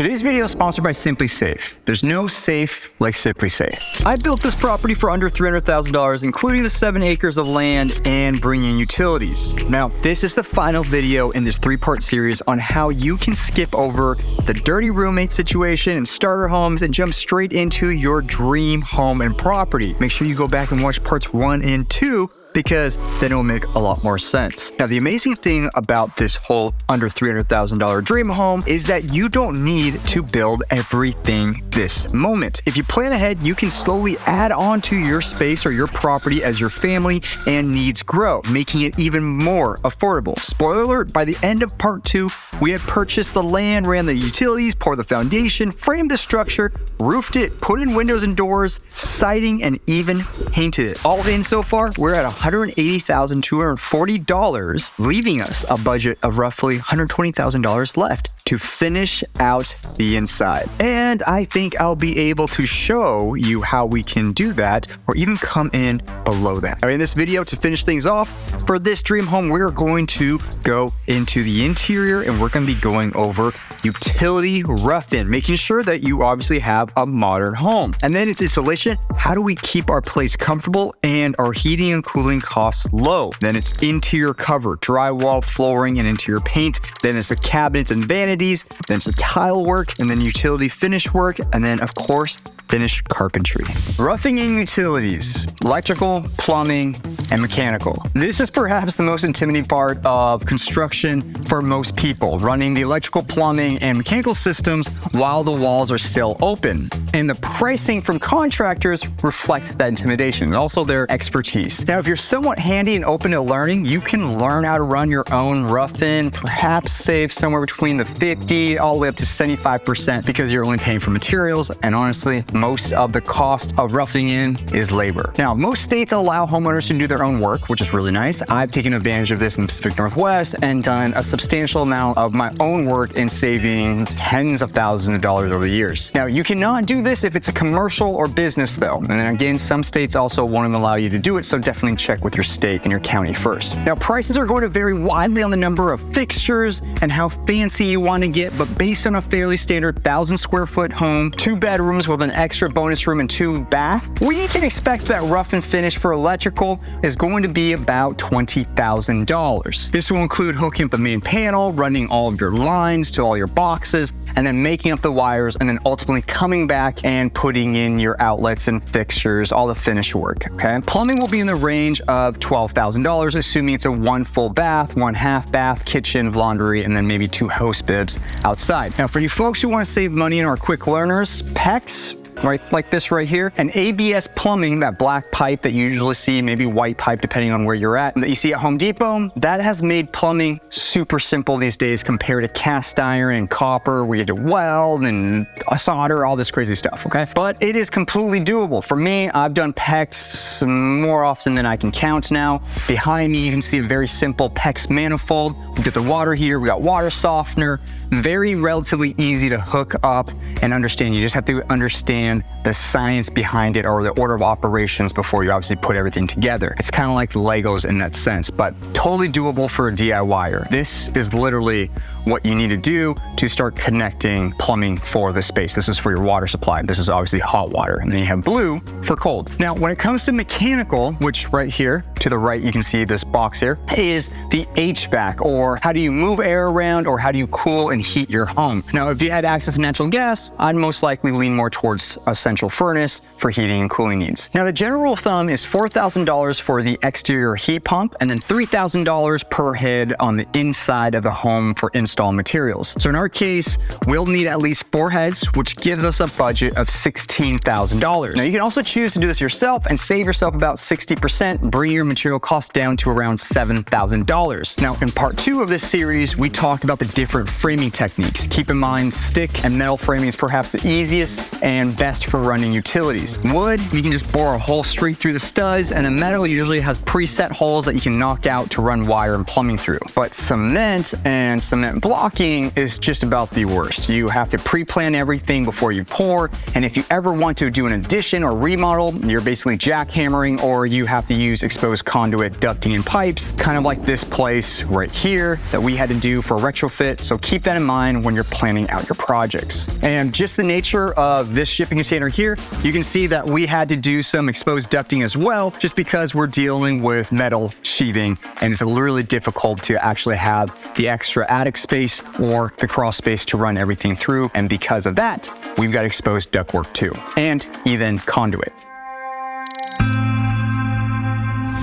Today's video is sponsored by Simply Safe. There's no safe like Simply Safe. I built this property for under $300,000, including the 7 acres of land and bringing utilities. Now, this is the final video in this 3-part series on how you can skip over the dirty roommate situation and starter homes and jump straight into your dream home and property. Make sure you go back and watch parts 1 and 2, because then it'll make a lot more sense. Now, the amazing thing about this whole under $300,000 dream home is that you don't need to build everything this moment. If you plan ahead, you can slowly add on to your space or your property as your family and needs grow, making it even more affordable. Spoiler alert, by the end of part 2, we had purchased the land, ran the utilities, poured the foundation, framed the structure, roofed it, put in windows and doors, siding, and even painted it. All in so far, we're at $180,240, leaving us a budget of roughly $120,000 left to finish out the inside. And I think I'll be able to show you how we can do that, or even come in below that. In this video, to finish things off, for this dream home, we're going to go into the interior and we're going to be going over utility rough-in, making sure that you obviously have a modern home. And then it's installation. How do we keep our place comfortable and our heating and cooling costs low? Then it's interior cover, drywall, flooring, and interior paint. Then it's the cabinets and vanities. Then it's the tile work, and then utility finish work, and then of course, finished carpentry. Roughing in utilities, electrical, plumbing, and mechanical. This is perhaps the most intimidating part of construction for most people, running the electrical, plumbing, and mechanical systems while the walls are still open. And the pricing from contractors reflect that intimidation and also their expertise. Now, if you're somewhat handy and open to learning, you can learn how to run your own rough-in, perhaps save somewhere between the 50 all the way up to 75% because you're only paying for materials, and honestly, most of the cost of roughing in is labor. Now, most states allow homeowners to do their own work, which is really nice. I've taken advantage of this in the Pacific Northwest and done a substantial amount of my own work in saving tens of thousands of dollars over the years. Now, you cannot do this if it's a commercial or business though. And then again, some states also won't allow you to do it, so definitely check with your state and your county first. Now, prices are going to vary widely on the number of fixtures and how fancy you want to get, but based on a fairly standard 1,000 square foot home, 2 bedrooms with an extra bonus room and 2 bath, we can expect that rough and finish for electrical is going to be about $20,000. This will include hooking up the main panel, running all of your lines to all your boxes, and then making up the wires, and then ultimately coming back and putting in your outlets and fixtures, all the finish work, okay? Plumbing will be in the range of $12,000, assuming it's a 1 full bath, 1 half bath, kitchen, laundry, and then maybe 2 host bibs outside. Now, for you folks who want to save money and are quick learners, PEX, right, like this right here, and ABS plumbing, that black pipe that you usually see, maybe white pipe depending on where you're at, that you see at Home Depot, that has made plumbing super simple these days compared to cast iron and copper where you had to weld and solder, all this crazy stuff, okay? But it is completely doable. For me, I've done PEX more often than I can count now. Behind me, you can see a very simple PEX manifold. We got the water heater, we got water softener, very relatively easy to hook up and understand. You just have to understand the science behind it or the order of operations before you obviously put everything together. It's kind of like Legos in that sense, but totally doable for a DIYer. This is literally what you need to do to start connecting plumbing for the space. This is for your water supply. This is obviously hot water. And then you have blue for cold. Now, when it comes to mechanical, which right here to the right, you can see this box here, is the HVAC, or how do you move air around, or how do you cool and heat your home. Now, if you had access to natural gas, I'd most likely lean more towards a central furnace for heating and cooling needs. Now, the general rule of thumb is $4,000 for the exterior heat pump, and then $3,000 per head on the inside of the home for install materials. So in our case, we'll need at least 4 heads, which gives us a budget of $16,000. Now, you can also choose to do this yourself and save yourself about 60%, bring your material costs down to around $7,000. Now, in part 2 of this series, we talked about the different framing techniques. Keep in mind, stick and metal framing is perhaps the easiest and best for running utilities. Wood, you can just bore a hole straight through the studs, and the metal usually has preset holes that you can knock out to run wire and plumbing through. But cement and cement And blocking is just about the worst. You have to pre-plan everything before you pour, and if you ever want to do an addition or remodel, you're basically jackhammering, or you have to use exposed conduit, ducting, and pipes, kind of like this place right here that we had to do for a retrofit. So keep that in mind when you're planning out your projects. And just the nature of this shipping container here, you can see that we had to do some exposed ducting as well, just because we're dealing with metal sheathing, and it's really difficult to actually have the extra attic space or the crawl space to run everything through. And because of that, we've got exposed ductwork too, and even conduit.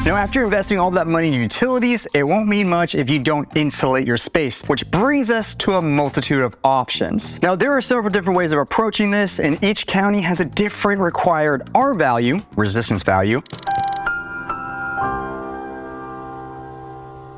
Now, after investing all that money in utilities, it won't mean much if you don't insulate your space, which brings us to a multitude of options. Now, there are several different ways of approaching this, and each county has a different required R value, resistance value,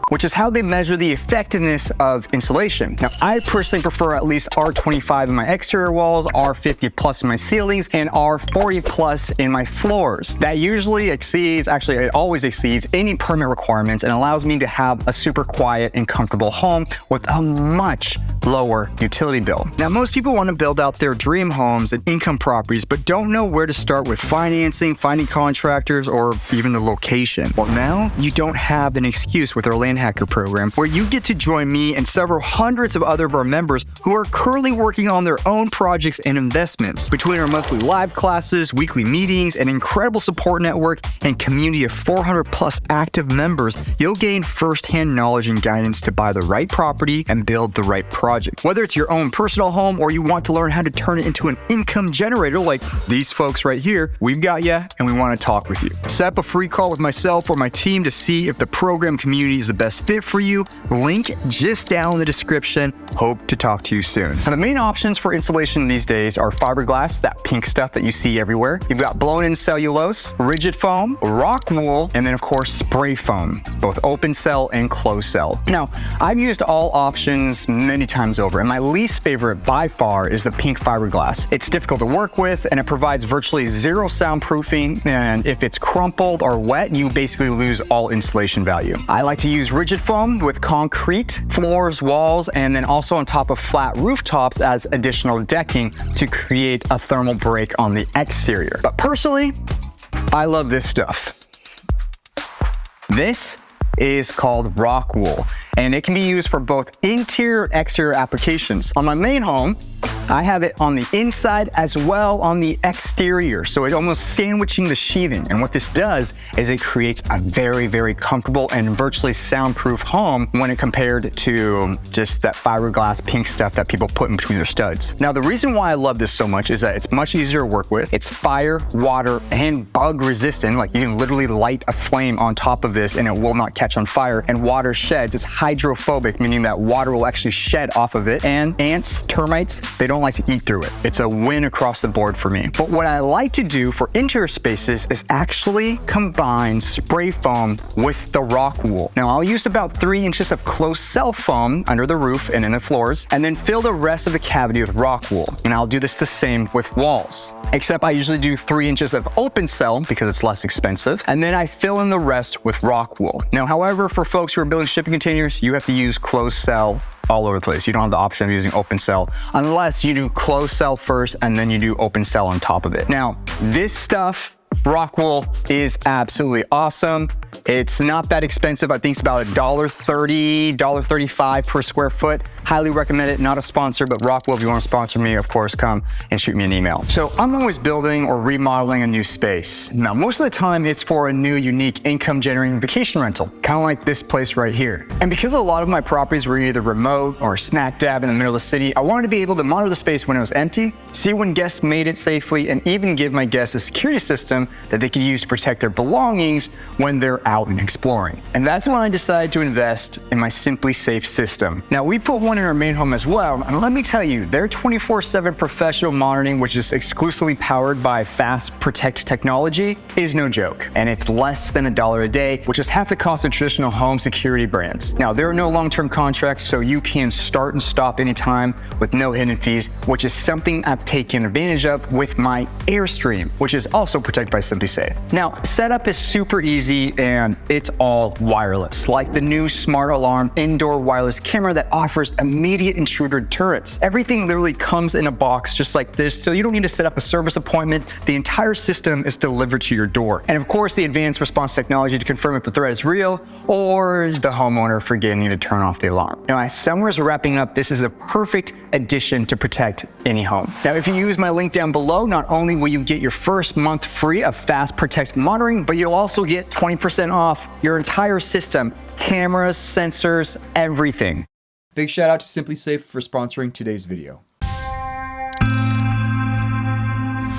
which is how they measure the effectiveness of insulation. Now, I personally prefer at least R25 in my exterior walls, R50 plus in my ceilings, and R40 plus in my floors. That usually exceeds, actually it always exceeds any permit requirements, and allows me to have a super quiet and comfortable home with a much lower utility bill. Now, most people want to build out their dream homes and income properties, but don't know where to start with financing, finding contractors, or even the location. Well, now you don't have an excuse with our Land Hacker program, where you get to join me and several hundreds of other of our members who are currently working on their own projects and investments. Between our monthly live classes, weekly meetings, an incredible support network, and community of 400 plus active members, you'll gain firsthand knowledge and guidance to buy the right property and build the right project. Whether it's your own personal home or you want to learn how to turn it into an income generator like these folks right here, we've got you, and we want to talk with you. Set up a free call with myself or my team to see if the program community is the best fit for you. Link just down in the description. Hope to talk to you soon. Now, the main options for insulation these days are fiberglass, that pink stuff that you see everywhere. You've got blown-in cellulose, rigid foam, rock wool, and then of course spray foam, both open cell and closed cell. Now, I've used all options many times over, and my least favorite by far is the pink fiberglass. It's difficult to work with, and it provides virtually zero soundproofing, and if it's crumpled or wet, you basically lose all insulation value. I like to use rigid foam with concrete floors, walls, and then also on top of flat rooftops as additional decking to create a thermal break on the exterior. But personally, I love this stuff. This is called rock wool, and it can be used for both interior and exterior applications. On my main home, I have it on the inside as well on the exterior, so it's almost sandwiching the sheathing. And what this does is it creates a very, very comfortable and virtually soundproof home when it compared to just that fiberglass pink stuff that people put in between their studs. Now, the reason why I love this so much is that it's much easier to work with. It's fire, water, and bug resistant. Like, you can literally light a flame on top of this and it will not catch on fire. And water sheds. It's hydrophobic, meaning that water will actually shed off of it. And ants, termites, they don't like to eat through it. It's a win across the board for me. But what I like to do for interior spaces is actually combine spray foam with the rock wool. Now, I'll use about 3 inches of closed cell foam under the roof and in the floors, and then fill the rest of the cavity with rock wool. And I'll do this the same with walls, except I usually do 3 inches of open cell because it's less expensive, and then I fill in the rest with rock wool. Now, however, for folks who are building shipping containers, you have to use closed cell all over the place. You don't have the option of using open cell unless you do closed cell first and then you do open cell on top of it. Now, this stuff, rock wool, is absolutely awesome. It's not that expensive. I think it's about $1.30, $1.35 per square foot. Highly recommend it. Not a sponsor, but Rockwool, if you want to sponsor me, of course, come and shoot me an email. So I'm always building or remodeling a new space. Now, most of the time it's for a new, unique income generating vacation rental, kind of like this place right here. And because a lot of my properties were either remote or smack dab in the middle of the city, I wanted to be able to monitor the space when it was empty, see when guests made it safely, and even give my guests a security system that they could use to protect their belongings when they're out and exploring. And that's when I decided to invest in my Simply Safe system. Now, we put one in our main home as well, and let me tell you, their 24/7 professional monitoring, which is exclusively powered by Fast Protect technology, is no joke. And it's less than $1 a day, which is half the cost of traditional home security brands. Now, there are no long-term contracts, so you can start and stop anytime with no hidden fees, which is something I've taken advantage of with my AIRSTREAM, which is also protected by Simply Safe. Now, setup is super easy, and it's all wireless, like the new smart alarm indoor wireless camera that offers immediate intruder deterrence. Everything literally comes in a box just like this, so you don't need to set up a service appointment. The entire system is delivered to your door. And of course, the advanced response technology to confirm if the threat is real or the homeowner forgetting to turn off the alarm. Now, as summer's wrapping up, this is a perfect addition to protect any home. Now, if you use my link down below, not only will you get your first month free of Fast Protect monitoring, but you'll also get 20% off your entire system, cameras, sensors, everything. Big shout out to Simply Safe for sponsoring today's video.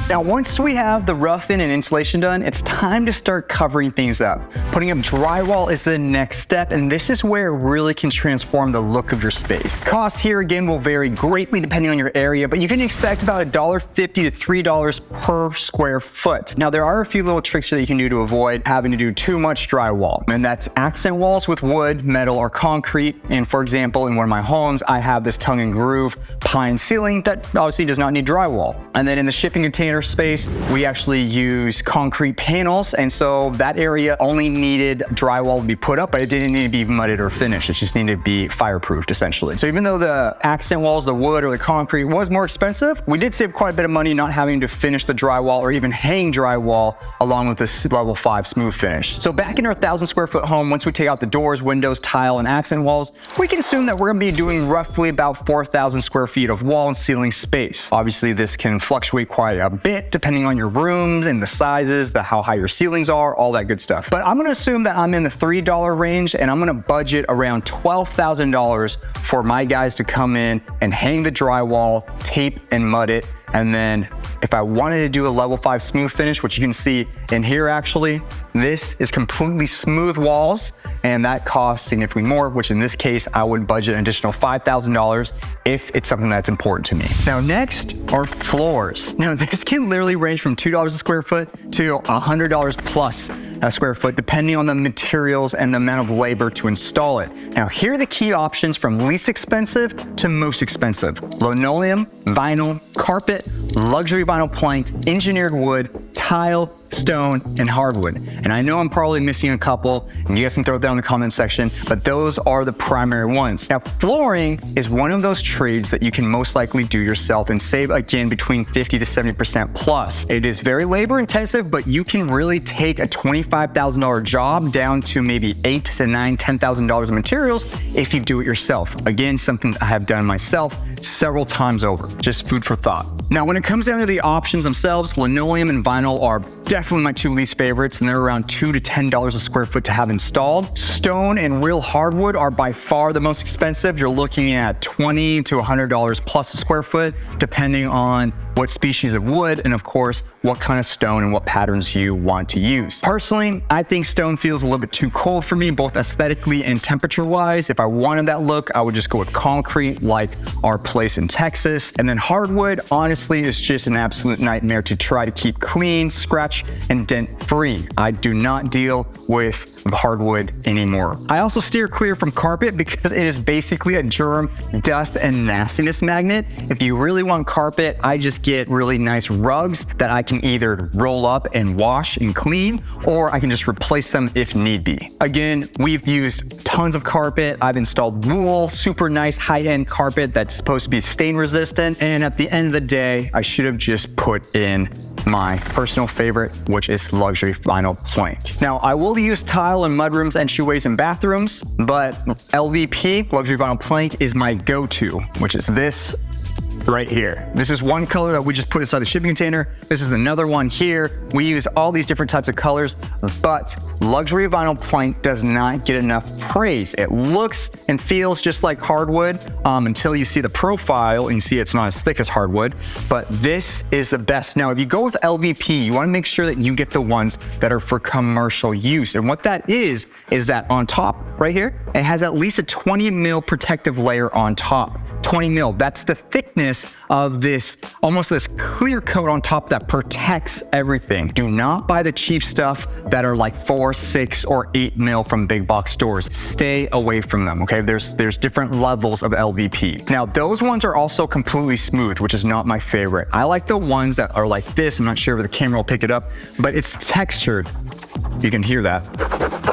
Now, once we have the rough-in and insulation done, it's time to start covering things up. Putting up drywall is the next step, and this is where it really can transform the look of your space. Costs here, again, will vary greatly depending on your area, but you can expect about $1.50 to $3 per square foot. Now, there are a few little tricks that you can do to avoid having to do too much drywall, and that's accent walls with wood, metal, or concrete. And for example, in one of my homes, I have this tongue and groove pine ceiling that obviously does not need drywall. And then in the shipping container space, we actually use concrete panels, and so that area only needed drywall to be put up, but it didn't need to be mudded or finished. It just needed to be fireproofed, essentially. So even though the accent walls, the wood or the concrete was more expensive, we did save quite a bit of money not having to finish the drywall or even hang drywall along with this level 5 smooth finish. So back in our 1,000 square foot home, once we take out the doors, windows, tile, and accent walls, we can assume that we're gonna be doing roughly about 4,000 square feet of wall and ceiling space. Obviously, this can fluctuate quite a bit depending on your rooms and the sizes, how high your ceilings are, all that good stuff. But I'm gonna assume that I'm in the $3 range, and I'm gonna budget around $12,000 for my guys to come in and hang the drywall, tape and mud it. And then if I wanted to do a level 5 smooth finish, which you can see in here actually, this is completely smooth walls, and that costs significantly more, which in this case, I would budget an additional $5,000 if it's something that's important to me. Now next are floors. Now this can literally range from $2 a square foot to $100 plus a square foot, depending on the materials and the amount of labor to install it. Now here are the key options from least expensive to most expensive: linoleum, vinyl, carpet, luxury vinyl plank, engineered wood, tile, stone, and hardwood. And I know I'm probably missing a couple, and you guys can throw it down in the comment section, but those are the primary ones. Now, flooring is one of those trades that you can most likely do yourself and save, again, between 50 to 70% plus. It is very labor intensive, but you can really take a $25,000 job down to maybe $8,000 to $10,000 in materials if you do it yourself. Again, something I have done myself several times over. Just food for thought. Now, when it comes down to the options themselves, linoleum and vinyl are definitely my two least favorites, and they're around $2 to $10 a square foot to have installed. Stone and real hardwood are by far the most expensive. You're looking at $20 to $100 plus a square foot, depending on what species of wood, and of course, what kind of stone and what patterns you want to use. Personally, I think stone feels a little bit too cold for me, both aesthetically and temperature-wise. If I wanted that look, I would just go with concrete, like our place in Texas. And then hardwood, honestly, is just an absolute nightmare to try to keep clean, scratch, and dent-free. I do not deal with hardwood anymore. I also steer clear from carpet because it is basically a germ, dust, and nastiness magnet. If you really want carpet, I just get really nice rugs that I can either roll up and wash and clean, or I can just replace them if need be. Again, we've used tons of carpet. I've installed wool, super nice high-end carpet that's supposed to be stain resistant. And at the end of the day, I should have just put in my personal favorite, which is luxury vinyl plank. Now, I will use tile in mudrooms, entryways, and bathrooms, but LVP, luxury vinyl plank, is my go-to, which is this right here. This is one color that we just put inside the shipping container. This is another one here. We use all these different types of colors, but luxury vinyl plank does not get enough praise. It looks and feels just like hardwood until you see the profile and you see it's not as thick as hardwood, but this is the best. Now, if you go with LVP, you want to make sure that you get the ones that are for commercial use. And what that is that on top right here, it has at least a 20 mil protective layer on top. 20 mil, that's the thickness of this, almost this clear coat on top that protects everything. Do not buy the cheap stuff that are like 4, 6, or 8 mil from big box stores. Stay away from them, okay? There's different levels of LVP. Now, those ones are also completely smooth, which is not my favorite. I like the ones that are like this. I'm not sure if the camera will pick it up, but it's textured. You can hear that.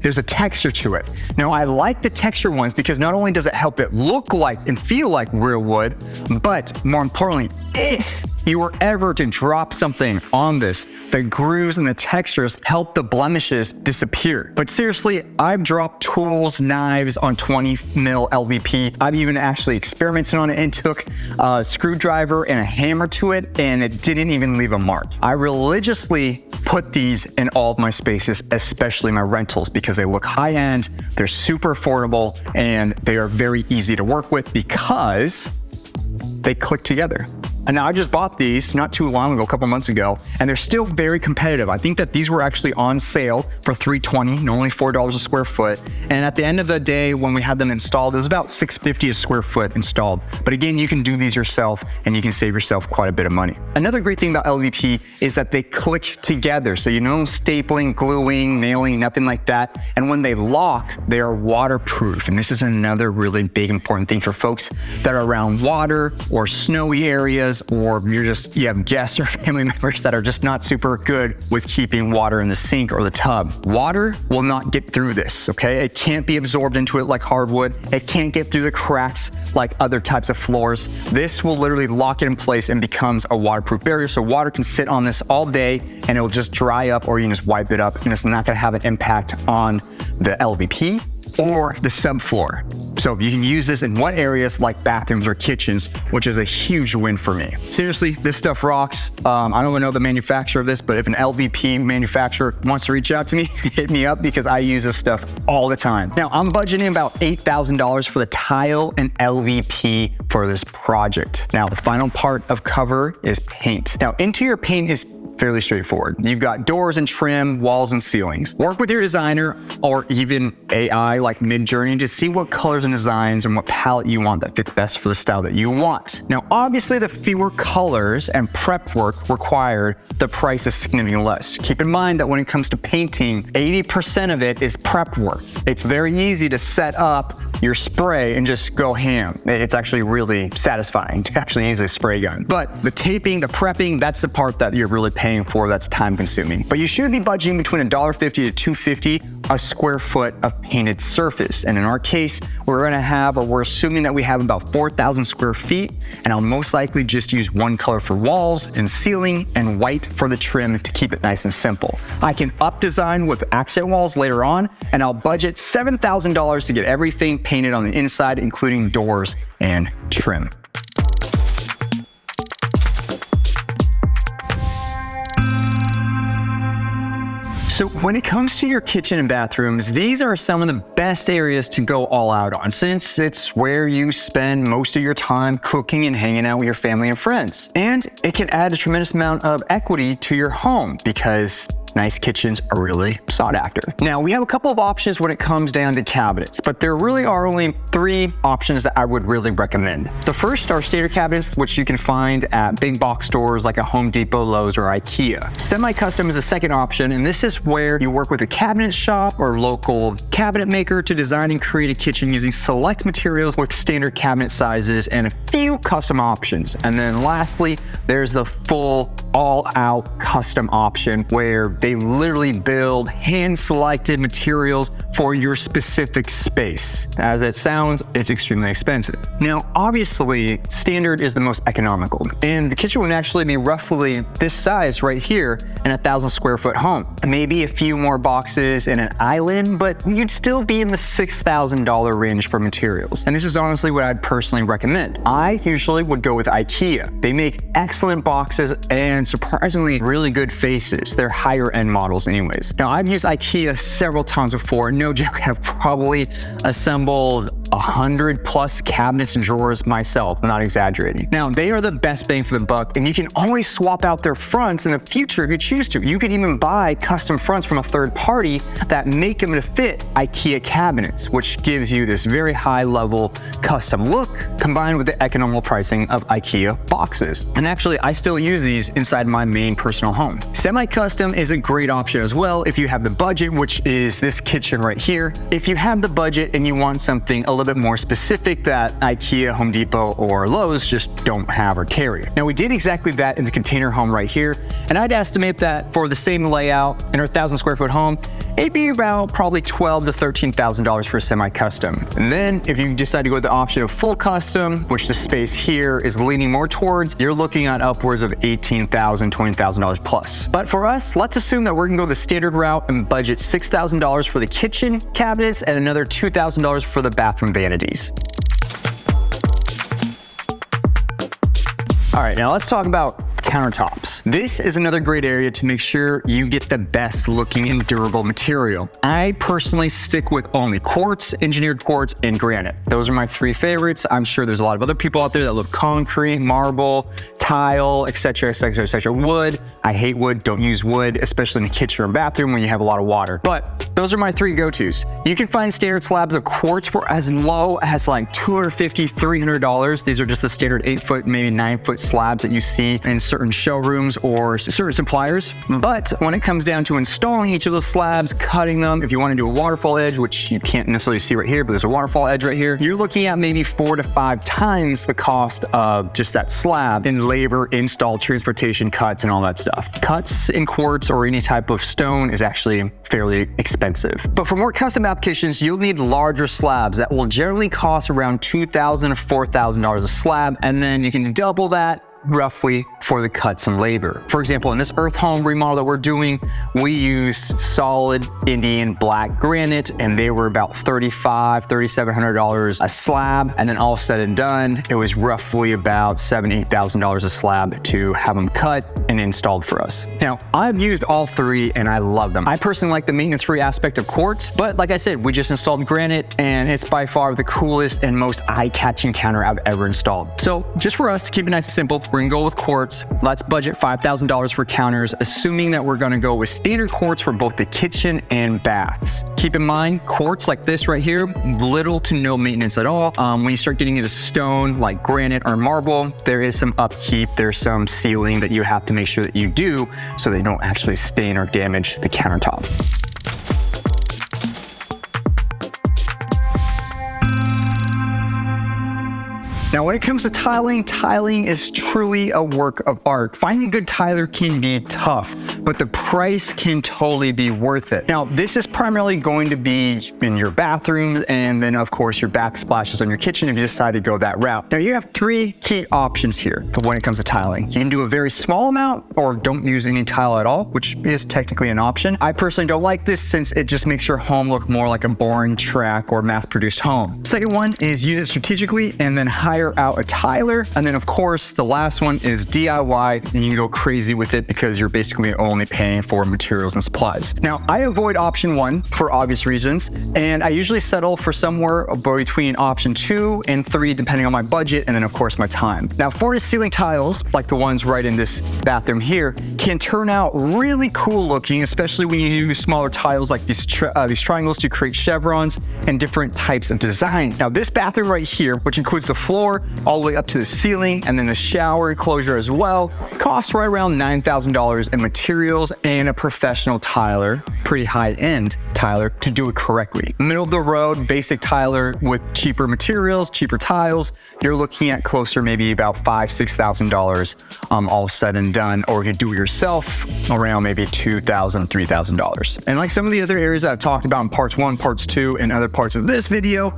there's a texture to it. Now, I like the texture ones because not only does it help it look like and feel like real wood, but more importantly, if you were ever to drop something on this, the grooves and the textures help the blemishes disappear. But seriously, I've dropped tools, knives on 20 mil LVP. I've even actually experimented on it and took a screwdriver and a hammer to it, and it didn't even leave a mark. I religiously put these in all of my spaces, especially my rentals, because they look high-end, they're super affordable, and they are very easy to work with because they click together. And now I just bought these not too long ago, a couple months ago, and they're still very competitive. I think that these were actually on sale for $320, normally $4 a square foot. And at the end of the day, when we had them installed, it was about $650 a square foot installed. But again, you can do these yourself and you can save yourself quite a bit of money. Another great thing about LVP is that they click together. So you know, stapling, gluing, nailing, nothing like that. And when they lock, they are waterproof. And this is another really big important thing for folks that are around water or snowy areas, or you have guests or family members that are just not super good with keeping water in the sink or the tub. Water will not get through this, okay? It can't be absorbed into it like hardwood. It can't get through the cracks like other types of floors. This will literally lock it in place and becomes a waterproof barrier. So water can sit on this all day and it will just dry up, or you can just wipe it up and it's not gonna have an impact on the LVP or the subfloor. So you can use this in what areas like bathrooms or kitchens, which is a huge win for me. Seriously, this stuff rocks. I don't even know the manufacturer of this, but if an LVP manufacturer wants to reach out to me, hit me up because I use this stuff all the time. Now, I'm budgeting about $8,000 for the tile and LVP for this project. Now, the final part of cover is paint. Now, interior paint is fairly straightforward. You've got doors and trim, walls and ceilings. Work with your designer or even AI like Midjourney to see what colors and designs and what palette you want that fits best for the style that you want. Now, obviously the fewer colors and prep work required, the price is significantly less. Keep in mind that when it comes to painting, 80% of it is prep work. It's very easy to set up your spray and just go ham. It's actually really satisfying to actually use a spray gun. But the taping, the prepping, that's the part that you're really paying for, that's time consuming. But you should be budgeting between $1.50 to $2.50 a square foot of painted surface. And in our case, we're assuming that we have about 4,000 square feet, and I'll most likely just use one color for walls and ceiling and white for the trim to keep it nice and simple. I can up design with accent walls later on, and I'll budget $7,000 to get everything painted on the inside, including doors and trim. So when it comes to your kitchen and bathrooms, these are some of the best areas to go all out on, since it's where you spend most of your time cooking and hanging out with your family and friends. And it can add a tremendous amount of equity to your home because nice kitchens are really sought after. Now, we have a couple of options when it comes down to cabinets, but there really are only 3 options that I would really recommend. The first are standard cabinets, which you can find at big box stores like a Home Depot, Lowe's, or IKEA. Semi-custom is the second option, and this is where you work with a cabinet shop or local cabinet maker to design and create a kitchen using select materials with standard cabinet sizes and a few custom options. And then lastly, there's the full all-out custom option where they literally build hand-selected materials for your specific space. As it sounds, it's extremely expensive. Now, obviously, standard is the most economical, and the kitchen would actually be roughly this size right here in a 1,000 square foot home. Maybe a few more boxes and an island, but you'd still be in the $6,000 range for materials. And this is honestly what I'd personally recommend. I usually would go with IKEA. They make excellent boxes and surprisingly really good faces. They're higher end models anyways. Now, I've used IKEA several times before. No joke, I've probably assembled 100 plus cabinets and drawers myself. I'm not exaggerating. Now, they are the best bang for the buck, and you can always swap out their fronts in the future if you choose to. You could even buy custom fronts from a third party that make them to fit IKEA cabinets, which gives you this very high level custom look combined with the economical pricing of IKEA boxes. And actually, I still use these inside my main personal home. Semi-custom is a great option as well if you have the budget, which is this kitchen right here. If you have the budget and you want something a little bit more specific that IKEA, Home Depot, or Lowe's just don't have or carry. Now, we did exactly that in the container home right here, and I'd estimate that for the same layout in our 1,000 square foot home, it'd be about probably $12,000 to $13,000 for a semi-custom. And then if you decide to go with the option of full custom, which the space here is leaning more towards, you're looking at upwards of $18,000, $20,000 plus. But for us, let's assume that we're gonna go the standard route and budget $6,000 for the kitchen cabinets and another $2,000 for the bathroom vanities. All right, now let's talk about countertops. This is another great area to make sure you get the best looking and durable material. I personally stick with only quartz, engineered quartz, and granite. Those are my three favorites. I'm sure there's a lot of other people out there that love concrete, marble, tile, etc., etc., etc. Wood, I hate wood, don't use wood, especially in the kitchen or bathroom when you have a lot of water. But those are my three go-tos. You can find standard slabs of quartz for as low as like $250, $300. These are just the standard 8-foot, maybe 9-foot slabs that you see in certain showrooms or certain suppliers. But when it comes down to installing each of those slabs, cutting them, if you want to do a waterfall edge, which you can't necessarily see right here, but there's a waterfall edge right here, you're looking at maybe 4 to 5 times the cost of just that slab in labor, install, transportation, cuts, and all that stuff. Cuts in quartz or any type of stone is actually fairly expensive. But for more custom applications, you'll need larger slabs that will generally cost around $2,000 to $4,000 a slab, and then you can double that roughly for the cuts and labor. For example, in this earth home remodel that we're doing, we used solid Indian black granite, and they were about $3,500, $3,700 a slab. And then all said and done, it was roughly about $7,000, $8,000 a slab to have them cut and installed for us. Now, I've used all three and I love them. I personally like the maintenance-free aspect of quartz, but like I said, we just installed granite and it's by far the coolest and most eye-catching counter I've ever installed. So just for us to keep it nice and simple, we're gonna go with quartz. Let's budget $5,000 for counters, assuming that we're gonna go with standard quartz for both the kitchen and baths. Keep in mind, quartz like this right here, little to no maintenance at all. When you start getting into stone like granite or marble, there is some upkeep, there's some sealing that you have to make sure that you do so they don't actually stain or damage the countertop. Now, when it comes to tiling, tiling is truly a work of art. Finding a good tiler can be tough, but the price can totally be worth it. Now, this is primarily going to be in your bathrooms and then of course your backsplashes on your kitchen if you decide to go that route. Now, you have three key options here when it comes to tiling. You can do a very small amount or don't use any tile at all, which is technically an option. I personally don't like this since it just makes your home look more like a boring track or mass-produced home. Second one is use it strategically and then hire out a tiler. And then of course, the last one is DIY, and you can go crazy with it because you're basically only paying for materials and supplies. Now, I avoid option 1 for obvious reasons, and I usually settle for somewhere between option 2 and 3, depending on my budget, and then of course my time. Now, floor to ceiling tiles, like the ones right in this bathroom here, can turn out really cool looking, especially when you use smaller tiles like these triangles to create chevrons and different types of design. Now, this bathroom right here, which includes the floor all the way up to the ceiling and then the shower enclosure as well, costs right around $9,000 in materials and a professional tiler, pretty high-end tiler, to do it correctly. Middle of the road, basic tiler with cheaper materials, cheaper tiles, you're looking at closer maybe about $5,000, $6,000 all said and done, or you do it yourself around maybe $2,000, $3,000. And like some of the other areas that I've talked about in parts 1, parts 2, and other parts of this video,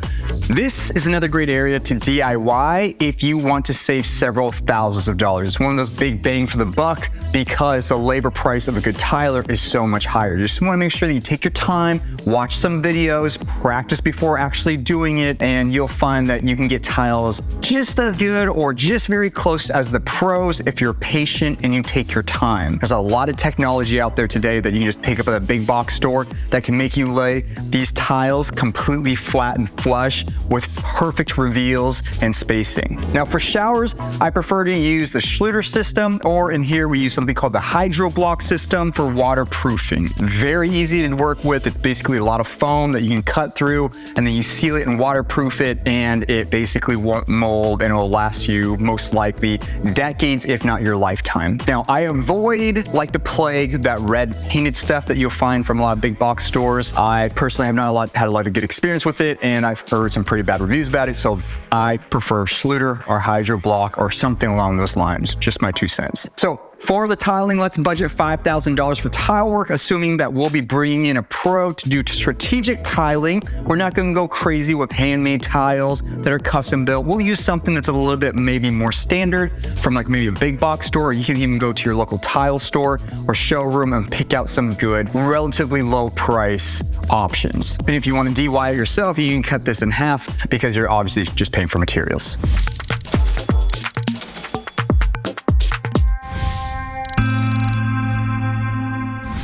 this is another great area to DIY if you want to save several thousands of dollars. It's one of those big bang for the buck because the labor price of a good tiler is so much higher. You just want to make sure that you take your time, watch some videos, practice before actually doing it, and you'll find that you can get tiles just as good or just very close as the pros if you're patient and you take your time. There's a lot of technology out there today that you can just pick up at a big box store that can make you lay these tiles completely flat and flush with perfect reveals and spacing. Now, for showers, I prefer to use the Schluter system, or in here we use something called the Hydro Block system for waterproofing. Very easy to work with. It's basically a lot of foam that you can cut through, and then you seal it and waterproof it, and it basically won't mold, and it will last you most likely decades, if not your lifetime. Now, I avoid, like the plague, that red painted stuff that you'll find from a lot of big box stores. I personally have not had a lot of good experience with it, and I've heard some pretty bad reviews about it, so I prefer Schluter or Hydro Block or something along those lines. Just my 2 cents. So For the tiling, let's budget $5,000 for tile work, assuming that we'll be bringing in a pro to do strategic tiling. We're not going to go crazy with handmade tiles that are custom built. We'll use something that's a little bit maybe more standard from like maybe a big box store, or you can even go to your local tile store or showroom and pick out some good, relatively low price options. And if you want to DIY it yourself, you can cut this in half because you're obviously just paying for materials.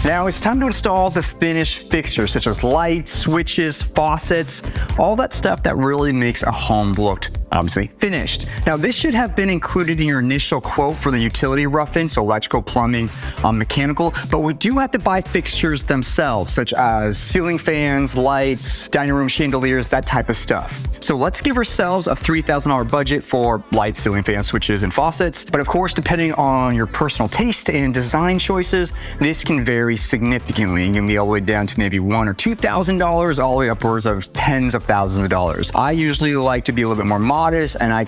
Now it's time to install the finished fixtures such as lights, switches, faucets, all that stuff that really makes a home look obviously finished. Now this should have been included in your initial quote for the utility roughing, so electrical, plumbing, mechanical, but we do have to buy fixtures themselves such as ceiling fans, lights, dining room chandeliers, that type of stuff. So let's give ourselves a $3,000 budget for lights, ceiling fans, switches, and faucets. But of course, depending on your personal taste and design choices, this can vary significantly. It can be all the way down to maybe $1,000 or $2,000, all the way upwards of tens of thousands of dollars. I usually like to be a little bit more modest, and I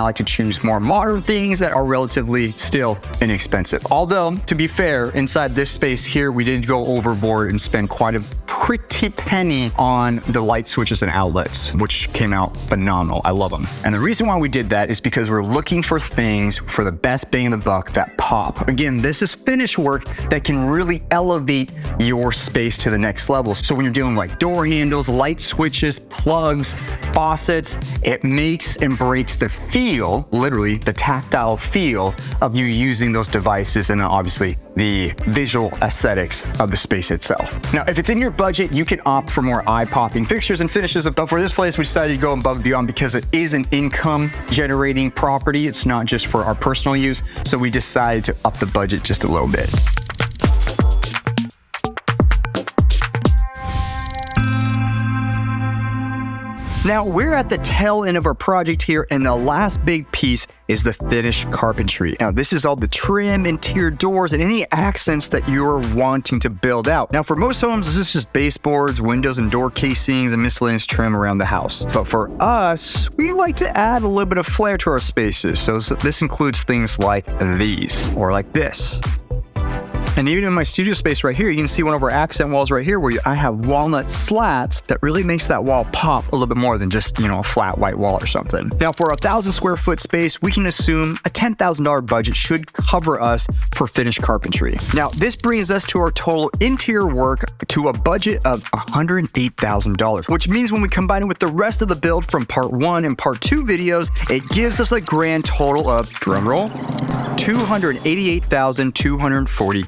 like to choose more modern things that are relatively still inexpensive. Although, to be fair, inside this space here, we did go overboard and spend quite a pretty penny on the light switches and outlets, which came out phenomenal. I love them. And the reason why we did that is because we're looking for things for the best bang in the buck that pop. Again, this is finished work that can really elevate your space to the next level. So when you're dealing with like door handles, light switches, plugs, faucets, it makes and breaks the feel, literally the tactile feel of you using those devices, and obviously the visual aesthetics of the space itself. Now, if it's in your budget, you can opt for more eye-popping fixtures and finishes, but for this place, we decided to go above and beyond because it is an income-generating property. It's not just for our personal use, so we decided to up the budget just a little bit. Now, we're at the tail end of our project here, and the last big piece is the finished carpentry. Now, this is all the trim, interior doors, and any accents that you're wanting to build out. Now, for most homes, this is just baseboards, windows, and door casings, and miscellaneous trim around the house. But for us, we like to add a little bit of flair to our spaces. So this includes things like these, or like this. And even in my studio space right here, you can see one of our accent walls right here where I have walnut slats that really makes that wall pop a little bit more than just, a flat white wall or something. Now, for a 1,000 square foot space, we can assume a $10,000 budget should cover us for finished carpentry. Now, this brings us to our total interior work to a budget of $108,000, which means when we combine it with the rest of the build from part 1 and part 2 videos, it gives us a grand total of, drumroll, $288,240.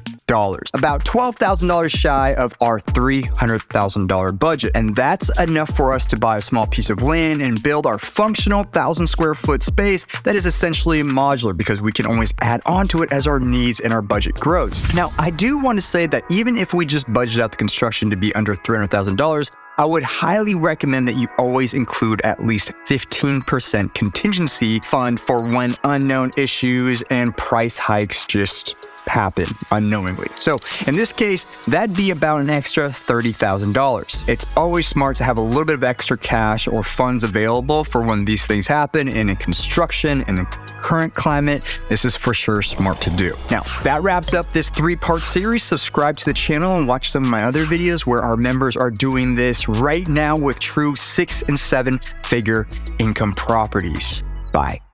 About $12,000 shy of our $300,000 budget. And that's enough for us to buy a small piece of land and build our functional 1,000 square foot space that is essentially modular because we can always add on to it as our needs and our budget grows. Now, I do want to say that even if we just budget out the construction to be under $300,000, I would highly recommend that you always include at least 15% contingency fund for when unknown issues and price hikes just happen unknowingly. So in this case, that'd be about an extra $30,000. It's always smart to have a little bit of extra cash or funds available for when these things happen. And in construction, in the current climate, this is for sure smart to do. Now, that wraps up this 3-part series. Subscribe to the channel and watch some of my other videos where our members are doing this right now with true 6- and 7-figure income properties. Bye.